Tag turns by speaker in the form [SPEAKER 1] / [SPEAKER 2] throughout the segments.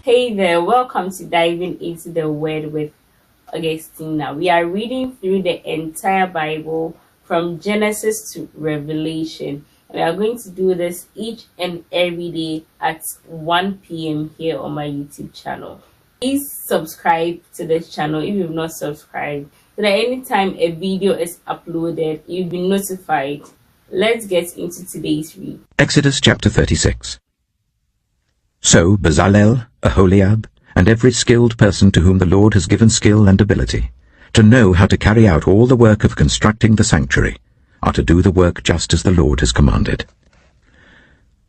[SPEAKER 1] Hey there, welcome to Diving into the Word with Augustina. We are reading through the entire Bible from Genesis to Revelation. We are going to do this each and every day at 1 p.m. here on my YouTube channel. Please subscribe to this channel if you've not subscribed, so that anytime a video is uploaded, you'll be notified. Let's get into today's read.
[SPEAKER 2] Exodus chapter 36. So Bezalel, Aholiab, and every skilled person to whom the Lord has given skill and ability, to know how to carry out all the work of constructing the sanctuary, are to do the work just as the Lord has commanded.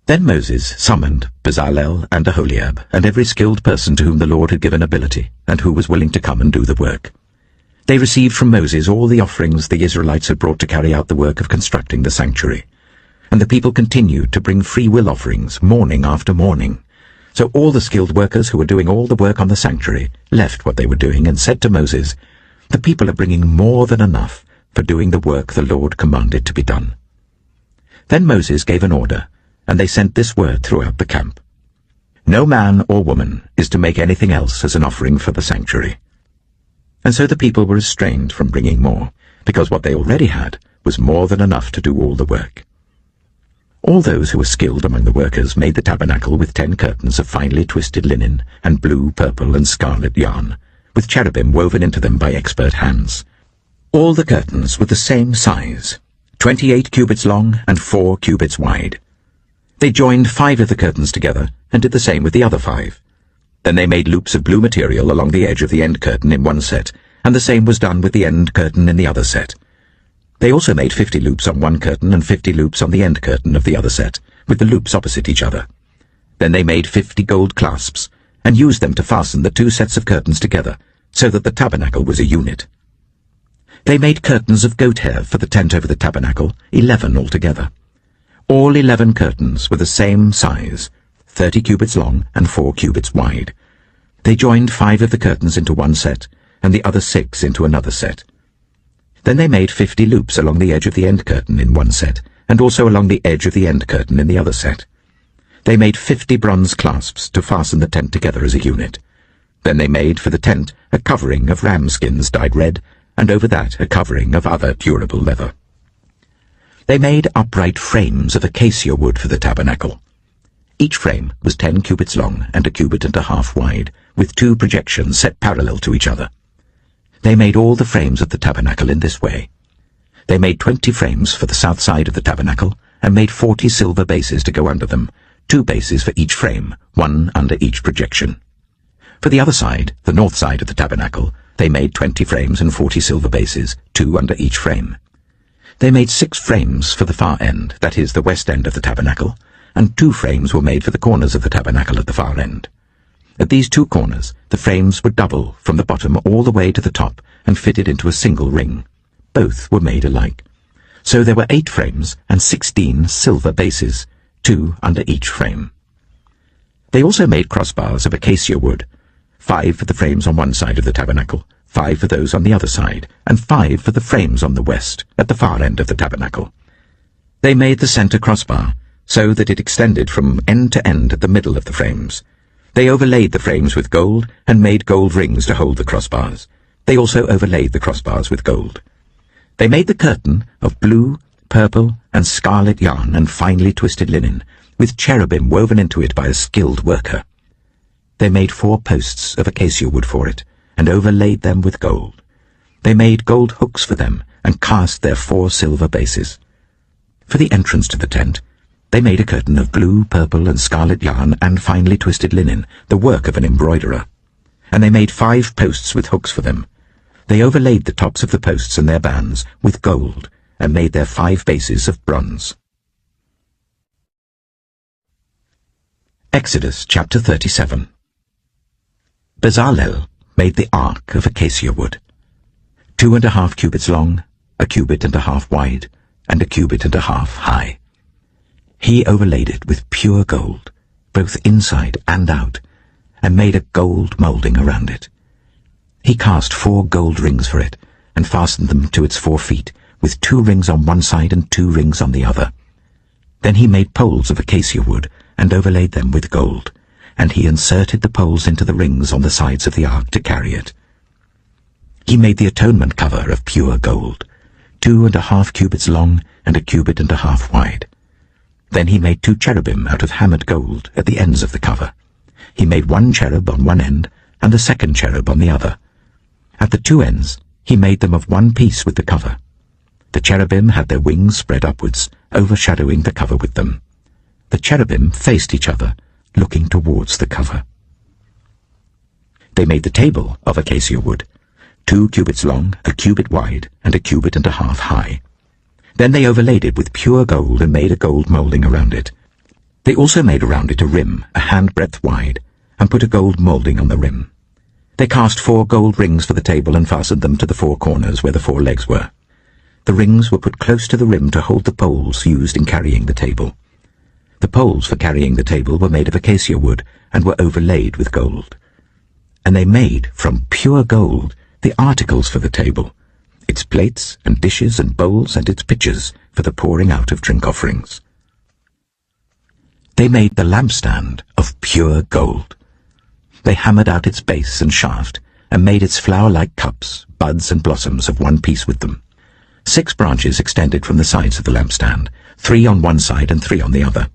[SPEAKER 2] Then Moses summoned Bezalel and Aholiab, and every skilled person to whom the Lord had given ability, and who was willing to come and do the work. They received from Moses all the offerings the Israelites had brought to carry out the work of constructing the sanctuary. And the people continued to bring free will offerings morning after morning. So all the skilled workers who were doing all the work on the sanctuary left what they were doing and said to Moses, "The people are bringing more than enough for doing the work the Lord commanded to be done." Then Moses gave an order, and they sent this word throughout the camp: "No man or woman is to make anything else as an offering for the sanctuary." And so the people were restrained from bringing more, because what they already had was more than enough to do all the work. All those who were skilled among the workers made the tabernacle with 10 curtains of finely twisted linen and blue, purple, and scarlet yarn, with cherubim woven into them by expert hands. All the curtains were the same size, 28 cubits long and 4 cubits wide. They joined 5 of the curtains together and did the same with the other 5. Then they made loops of blue material along the edge of the end curtain in one set, and the same was done with the end curtain in the other set. They also made 50 loops on one curtain and 50 loops on the end curtain of the other set, with the loops opposite each other. Then they made 50 gold clasps, and used them to fasten the 2 sets of curtains together, so that the tabernacle was a unit. They made curtains of goat hair for the tent over the tabernacle, 11 altogether. All 11 curtains were the same size, 30 cubits long and 4 cubits wide. They joined 5 of the curtains into one set, and the other 6 into another set. Then they made 50 loops along the edge of the end curtain in one set, and also along the edge of the end curtain in the other set. They made 50 bronze clasps to fasten the tent together as a unit. Then they made for the tent a covering of ram skins dyed red, and over that a covering of other durable leather. They made upright frames of acacia wood for the tabernacle. Each frame was 10 cubits long and 1.5 cubits wide, with 2 projections set parallel to each other. They made all the frames of the tabernacle in this way. They made 20 frames for the south side of the tabernacle, and made 40 silver bases to go under them, 2 bases for each frame, 1 under each projection. For the other side, the north side of the tabernacle, they made 20 frames and 40 silver bases, 2 under each frame. They made 6 frames for the far end, that is, the west end of the tabernacle, and 2 frames were made for the corners of the tabernacle at the far end. At these 2 corners, the frames were double from the bottom all the way to the top and fitted into a single ring. Both were made alike. So there were 8 frames and 16 silver bases, 2 under each frame. They also made crossbars of acacia wood, 5 for the frames on one side of the tabernacle, 5 for those on the other side, and 5 for the frames on the west, at the far end of the tabernacle. They made the center crossbar, so that it extended from end to end at the middle of the frames. They overlaid the frames with gold, and made gold rings to hold the crossbars. They also overlaid the crossbars with gold. They made the curtain of blue, purple, and scarlet yarn and finely twisted linen, with cherubim woven into it by a skilled worker. They made 4 posts of acacia wood for it, and overlaid them with gold. They made gold hooks for them, and cast their 4 silver bases. For the entrance to the tent, they made a curtain of blue, purple, and scarlet yarn and finely twisted linen, the work of an embroiderer. And they made 5 posts with hooks for them. They overlaid the tops of the posts and their bands with gold, and made their 5 bases of bronze. Exodus chapter 37. Bezalel made the ark of acacia wood, 2.5 cubits long, 1.5 cubits wide, and 1.5 cubits high. He overlaid it with pure gold, both inside and out, and made a gold moulding around it. He cast 4 gold rings for it, and fastened them to its 4 feet, with 2 rings on one side and 2 rings on the other. Then he made poles of acacia wood, and overlaid them with gold, and he inserted the poles into the rings on the sides of the ark to carry it. He made the atonement cover of pure gold, 2.5 cubits long and 1.5 cubits wide. Then he made 2 cherubim out of hammered gold at the ends of the cover. He made 1 cherub on one end and a second cherub on the other. At the 2 ends, he made them of one piece with the cover. The cherubim had their wings spread upwards, overshadowing the cover with them. The cherubim faced each other, looking towards the cover. They made the table of acacia wood, 2 cubits long, 1 cubit wide, and 1.5 cubits high. Then they overlaid it with pure gold and made a gold moulding around it. They also made around it a rim, a handbreadth wide, and put a gold moulding on the rim. They cast 4 gold rings for the table and fastened them to the 4 corners where the 4 legs were. The rings were put close to the rim to hold the poles used in carrying the table. The poles for carrying the table were made of acacia wood and were overlaid with gold. And they made, from pure gold, the articles for the table, its plates and dishes and bowls and its pitchers for the pouring out of drink offerings. They made the lampstand of pure gold. They hammered out its base and shaft, and made its flower-like cups, buds and blossoms of one piece with them. 6 branches extended from the sides of the lampstand, 3 on one side and 3 on the other.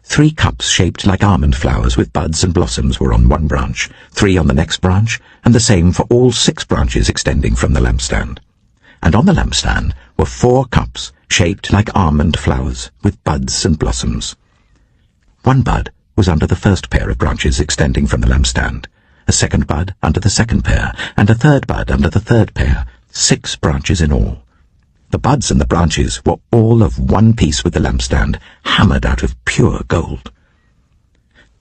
[SPEAKER 2] 3 cups shaped like almond flowers with buds and blossoms were on one branch, 3 on the next branch, and the same for all 6 branches extending from the lampstand. And on the lampstand were 4 cups shaped like almond flowers with buds and blossoms. 1 bud was under the first pair of branches extending from the lampstand, a second bud under the second pair, and a third bud under the third pair, 6 branches in all. The buds and the branches were all of one piece with the lampstand, hammered out of pure gold.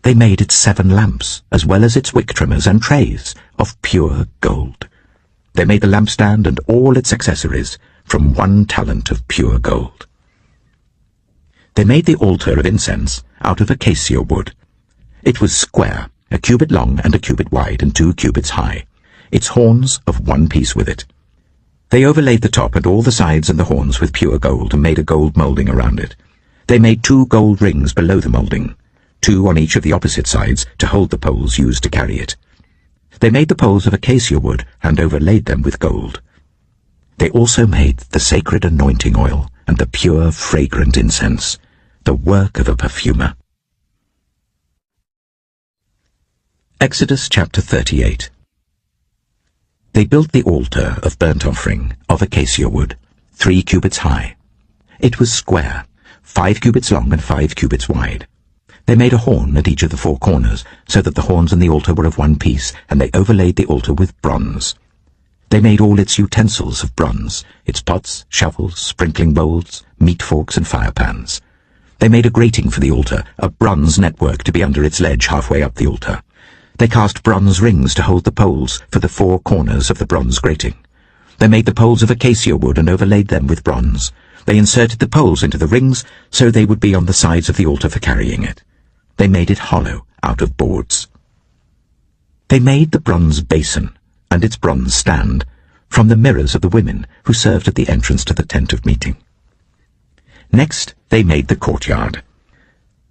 [SPEAKER 2] They made its 7 lamps, as well as its wick trimmers and trays, of pure gold. They made the lampstand and all its accessories from 1 talent of pure gold. They made the altar of incense out of acacia wood. It was square, 1 cubit long and 1 cubit wide and 2 cubits high, its horns of one piece with it. They overlaid the top and all the sides and the horns with pure gold and made a gold moulding around it. They made 2 gold rings below the moulding, 2 on each of the opposite sides to hold the poles used to carry it. They made the poles of acacia wood and overlaid them with gold. They also made the sacred anointing oil and the pure fragrant incense, the work of a perfumer. Exodus chapter 38. They built the altar of burnt offering of acacia wood, 3 cubits high. It was square, 5 cubits long and 5 cubits wide. They made a horn at each of the 4 corners, so that the horns and the altar were of one piece, and they overlaid the altar with bronze. They made all its utensils of bronze, its pots, shovels, sprinkling bowls, meat forks and fire pans. They made a grating for the altar, a bronze network to be under its ledge halfway up the altar. They cast bronze rings to hold the poles for the 4 corners of the bronze grating. They made the poles of acacia wood and overlaid them with bronze. They inserted the poles into the rings so they would be on the sides of the altar for carrying it. They made it hollow out of boards. They made the bronze basin and its bronze stand from the mirrors of the women who served at the entrance to the tent of meeting. Next they made the courtyard.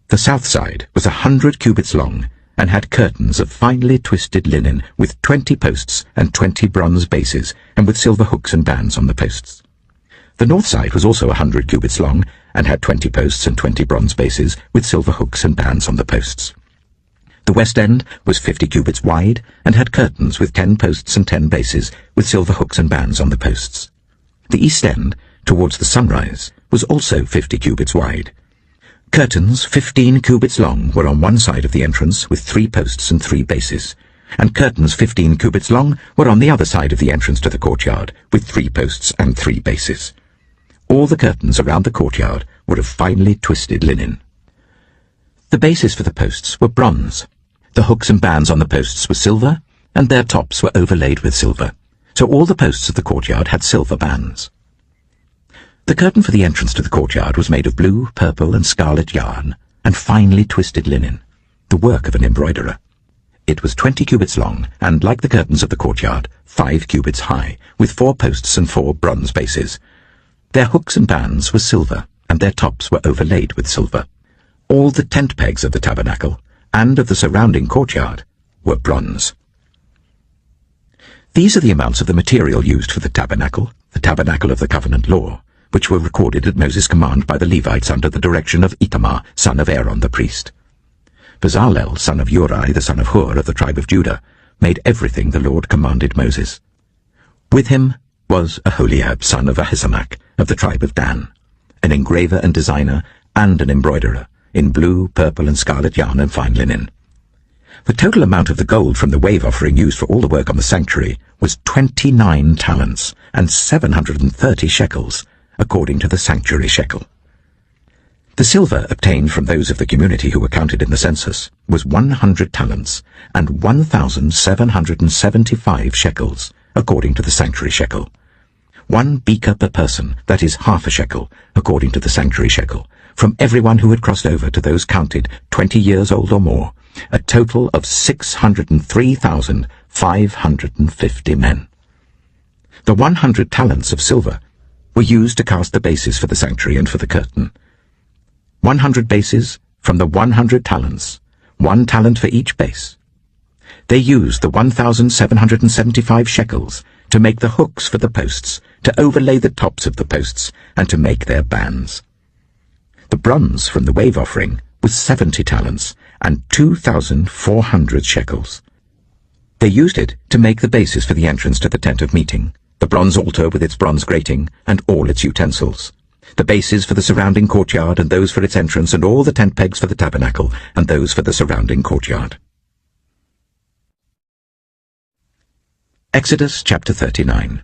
[SPEAKER 2] The south side was 100 cubits long and had curtains of finely twisted linen with 20 posts and 20 bronze bases and with silver hooks and bands on the posts. The north side was also 100 cubits long and had 20 posts and 20 bronze bases with silver hooks and bands on the posts. The west end was 50 cubits wide and had curtains with 10 posts and 10 bases with silver hooks and bands on the posts. The east end, towards the sunrise, was also 50 cubits wide. Curtains 15 cubits long were on one side of the entrance with 3 posts and 3 bases, and curtains 15 cubits long were on the other side of the entrance to the courtyard with 3 posts and 3 bases. All the curtains around the courtyard were of finely twisted linen. The bases for the posts were bronze. The hooks and bands on the posts were silver, and their tops were overlaid with silver, so all the posts of the courtyard had silver bands. The curtain for the entrance to the courtyard was made of blue, purple, and scarlet yarn, and finely twisted linen, the work of an embroiderer. It was 20 cubits long, and, like the curtains of the courtyard, 5 cubits high, with 4 posts and 4 bronze bases. Their hooks and bands were silver, and their tops were overlaid with silver. All the tent pegs of the tabernacle, and of the surrounding courtyard were bronze. These are the amounts of the material used for the tabernacle of the covenant law, which were recorded at Moses' command by the Levites under the direction of Itamar, son of Aaron the priest. Bezalel, son of Uri, the son of Hur of the tribe of Judah, made everything the Lord commanded Moses. With him was Aholiab, son of Ahisamach, of the tribe of Dan, an engraver and designer, and an embroiderer, in blue, purple, and scarlet yarn and fine linen. The total amount of the gold from the wave offering used for all the work on the sanctuary was 29 talents and 730 shekels, according to the sanctuary shekel. The silver obtained from those of the community who were counted in the census was 100 talents and 1,775 shekels, according to the sanctuary shekel. 1 beker per person, that is half a shekel, according to the sanctuary shekel, from everyone who had crossed over to those counted 20 years old or more, a total of 603,550 men. The 100 talents of silver were used to cast the bases for the sanctuary and for the curtain. 100 bases from the 100 talents, 1 talent for each base. They used the 1,775 shekels to make the hooks for the posts, to overlay the tops of the posts, and to make their bands. The bronze from the wave offering was 70 talents and 2,400 shekels. They used it to make the bases for the entrance to the tent of meeting, the bronze altar with its bronze grating and all its utensils, the bases for the surrounding courtyard and those for its entrance, and all the tent pegs for the tabernacle and those for the surrounding courtyard. Exodus chapter 39.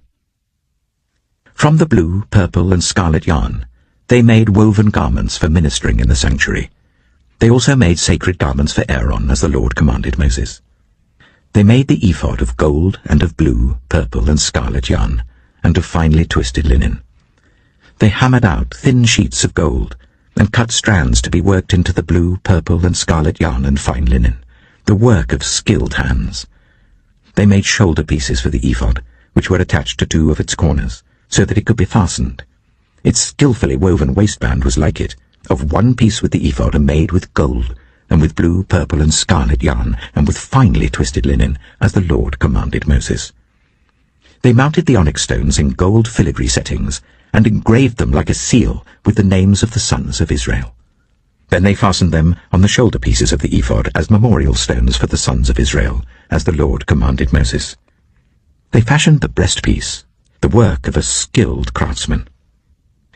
[SPEAKER 2] From the blue, purple, and scarlet yarn, they made woven garments for ministering in the sanctuary. They also made sacred garments for Aaron, as the Lord commanded Moses. They made the ephod of gold and of blue, purple, and scarlet yarn, and of finely twisted linen. They hammered out thin sheets of gold, and cut strands to be worked into the blue, purple, and scarlet yarn and fine linen, the work of skilled hands. They made shoulder pieces for the ephod, which were attached to 2 of its corners, so that it could be fastened. Its skillfully woven waistband was like it, of 1 piece with the ephod and made with gold, and with blue, purple, and scarlet yarn, and with finely twisted linen, as the Lord commanded Moses. They mounted the onyx stones in gold filigree settings, and engraved them like a seal with the names of the sons of Israel. Then they fastened them on the shoulder pieces of the ephod as memorial stones for the sons of Israel, as the Lord commanded Moses. They fashioned the breastpiece, the work of a skilled craftsman.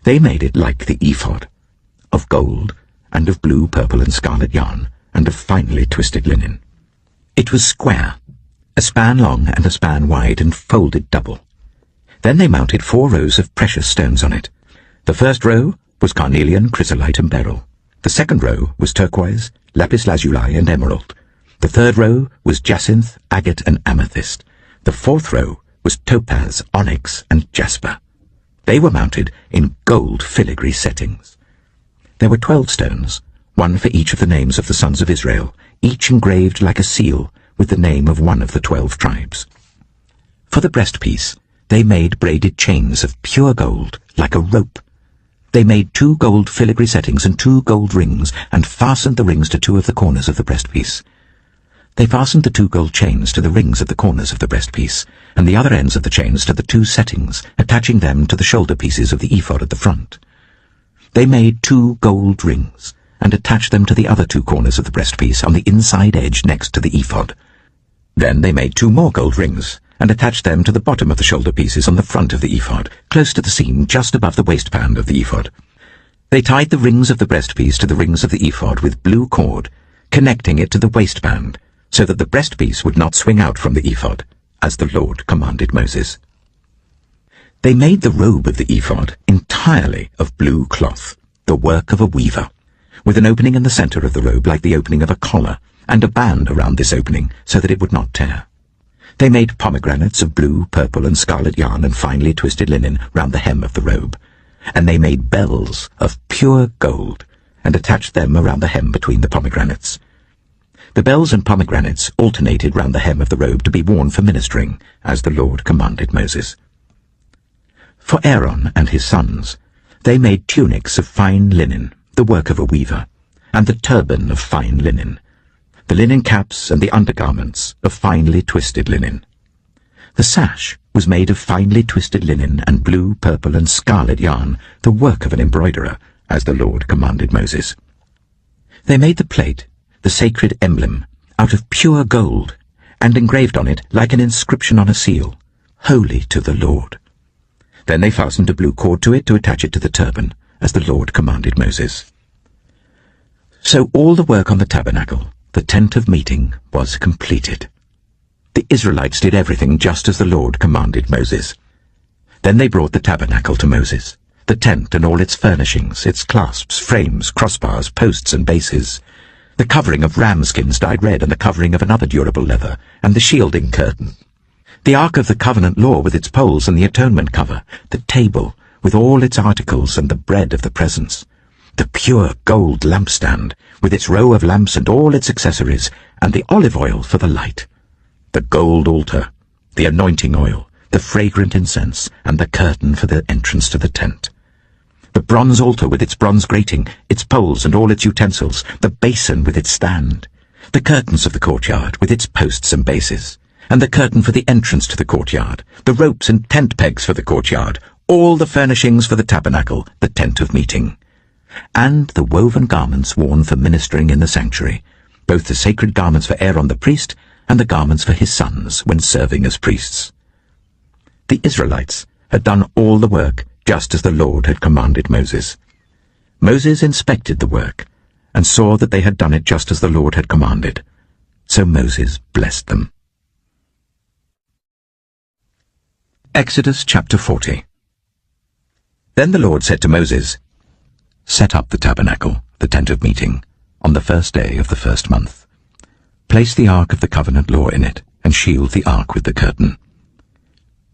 [SPEAKER 2] They made it like the ephod, of gold, and of blue, purple, and scarlet yarn, and of finely twisted linen. It was square, a span long and a span wide, and folded double. Then they mounted 4 rows of precious stones on it. The first row was carnelian, chrysolite, and beryl. The second row was turquoise, lapis lazuli, and emerald. The third row was jacinth, agate, and amethyst. The fourth row was topaz, onyx, and jasper. They were mounted in gold filigree settings. There were 12 stones, 1 for each of the names of the sons of Israel, each engraved like a seal with the name of one of the 12 tribes. For the breastpiece, they made braided chains of pure gold, like a rope. They made 2 gold filigree settings and 2 gold rings, and fastened the rings to 2 of the corners of the breastpiece. They fastened the 2 gold chains to the rings of the corners of the breastpiece, and the other ends of the chains to the 2 settings, attaching them to the shoulder pieces of the ephod at the front. They made 2 gold rings, and attached them to the other 2 corners of the breastpiece on the inside edge next to the ephod. Then they made 2 more gold rings, and attached them to the bottom of the shoulder pieces on the front of the ephod, close to the seam just above the waistband of the ephod. They tied the rings of the breastpiece to the rings of the ephod with blue cord, connecting it to the waistband, so that the breastpiece would not swing out from the ephod, as the Lord commanded Moses. They made the robe of the ephod entirely of blue cloth, the work of a weaver, with an opening in the center of the robe like the opening of a collar, and a band around this opening so that it would not tear. They made pomegranates of blue, purple, and scarlet yarn and finely twisted linen round the hem of the robe, and they made bells of pure gold, and attached them around the hem between the pomegranates. The bells and pomegranates alternated round the hem of the robe to be worn for ministering, as the Lord commanded Moses. For Aaron and his sons, they made tunics of fine linen, the work of a weaver, and the turban of fine linen. the linen caps and the undergarments of finely twisted linen. The sash was made of finely twisted linen and blue, purple, and scarlet yarn, the work of an embroiderer, as the Lord commanded Moses. They made the plate, the sacred emblem, out of pure gold, and engraved on it, like an inscription on a seal, "Holy to the Lord." Then they fastened a blue cord to it to attach it to the turban, as the Lord commanded Moses. So all the work on the tabernacle, the tent of meeting, was completed. The Israelites did everything just as the Lord commanded Moses. Then they brought the tabernacle to Moses, the tent and all its furnishings, its clasps, frames, crossbars, posts and bases, the covering of ram skins dyed red and the covering of another durable leather, and the shielding curtain, the Ark of the Covenant law with its poles and the atonement cover, the table with all its articles and the bread of the presence, the pure gold lampstand with its row of lamps and all its accessories, and the olive oil for the light, the gold altar, the anointing oil, the fragrant incense, and the curtain for the entrance to the tent, the bronze altar with its bronze grating, its poles and all its utensils, the basin with its stand, the curtains of the courtyard with its posts and bases, and the curtain for the entrance to the courtyard, the ropes and tent pegs for the courtyard, all the furnishings for the tabernacle, the tent of meeting, and the woven garments worn for ministering in the sanctuary, both the sacred garments for Aaron the priest and the garments for his sons when serving as priests. The Israelites had done all the work just as the Lord had commanded Moses. Moses inspected the work and saw that they had done it just as the Lord had commanded. So Moses blessed them. Exodus chapter 40. Then the Lord said to Moses, "Set up the tabernacle, the tent of meeting, on the first day of the first month. Place the Ark of the Covenant law in it, and shield the Ark with the curtain.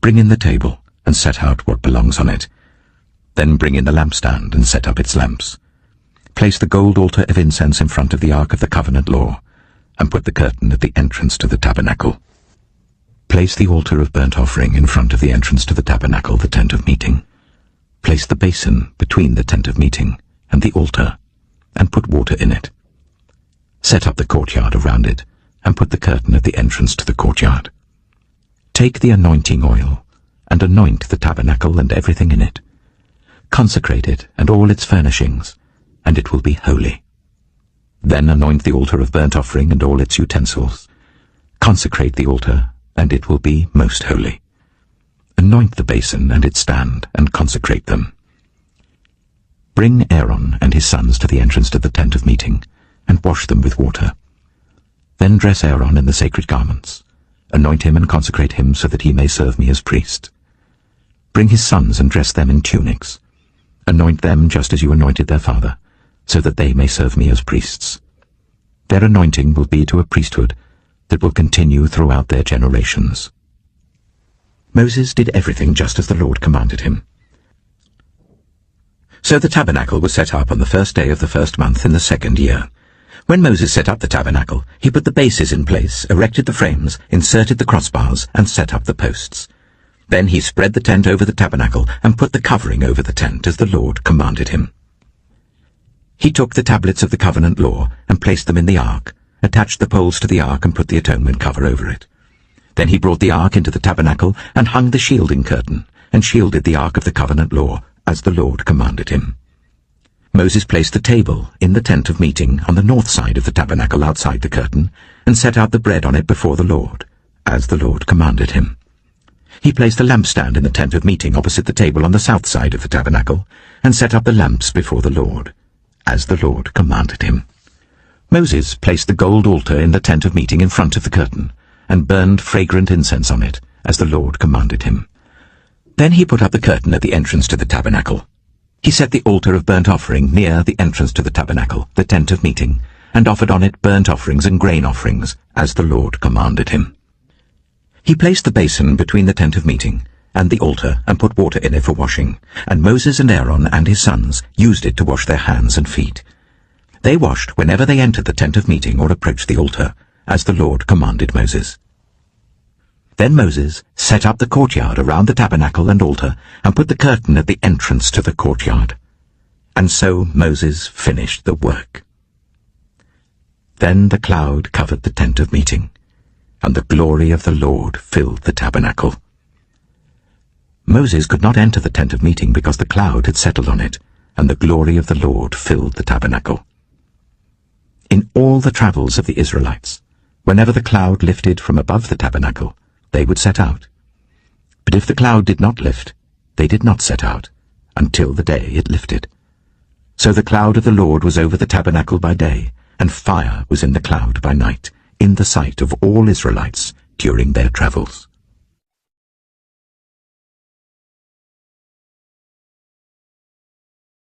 [SPEAKER 2] Bring in the table, and set out what belongs on it. Then bring in the lampstand, and set up its lamps. Place the gold altar of incense in front of the Ark of the Covenant law, and put the curtain at the entrance to the tabernacle. Place the altar of burnt offering in front of the entrance to the tabernacle, the tent of meeting. Place the basin between the tent of meeting and the altar, and put water in it. Set up the courtyard around it, and put the curtain at the entrance to the courtyard. Take the anointing oil, and anoint the tabernacle and everything in it. Consecrate it and all its furnishings, and it will be holy. Then anoint the altar of burnt offering and all its utensils. Consecrate the altar, and it will be most holy. Anoint the basin and its stand, and consecrate them. Bring Aaron and his sons to the entrance to the tent of meeting, and wash them with water. Then dress Aaron in the sacred garments. Anoint him and consecrate him so that he may serve me as priest. Bring his sons and dress them in tunics. Anoint them just as you anointed their father, so that they may serve me as priests. Their anointing will be to a priesthood that will continue throughout their generations." Moses did everything just as the Lord commanded him. So the tabernacle was set up on the first day of the first month in the second year. When Moses set up the tabernacle, he put the bases in place, erected the frames, inserted the crossbars, and set up the posts. Then he spread the tent over the tabernacle and put the covering over the tent as the Lord commanded him. He took the tablets of the covenant law and placed them in the ark, attached the poles to the ark and put the atonement cover over it. Then he brought the ark into the tabernacle and hung the shielding curtain, and shielded the ark of the covenant law, as the Lord commanded him. Moses placed the table in the tent of meeting on the north side of the tabernacle outside the curtain, and set out the bread on it before the Lord, as the Lord commanded him. He placed the lampstand in the tent of meeting opposite the table on the south side of the tabernacle, and set up the lamps before the Lord, as the Lord commanded him. Moses placed the gold altar in the tent of meeting in front of the curtain, and burned fragrant incense on it, as the Lord commanded him. Then he put up the curtain at the entrance to the tabernacle. He set the altar of burnt offering near the entrance to the tabernacle, the tent of meeting, and offered on it burnt offerings and grain offerings, as the Lord commanded him. He placed the basin between the tent of meeting and the altar, and put water in it for washing, and Moses and Aaron and his sons used it to wash their hands and feet. They washed whenever they entered the tent of meeting or approached the altar, as the Lord commanded Moses. Then Moses set up the courtyard around the tabernacle and altar, and put the curtain at the entrance to the courtyard. And so Moses finished the work. Then the cloud covered the tent of meeting, and the glory of the Lord filled the tabernacle. Moses could not enter the tent of meeting because the cloud had settled on it, and the glory of the Lord filled the tabernacle. In all the travels of the Israelites, whenever the cloud lifted from above the tabernacle, they would set out. But if the cloud did not lift, they did not set out, until the day it lifted. So the cloud of the Lord was over the tabernacle by day, and fire was in the cloud by night, in the sight of all Israelites during their travels.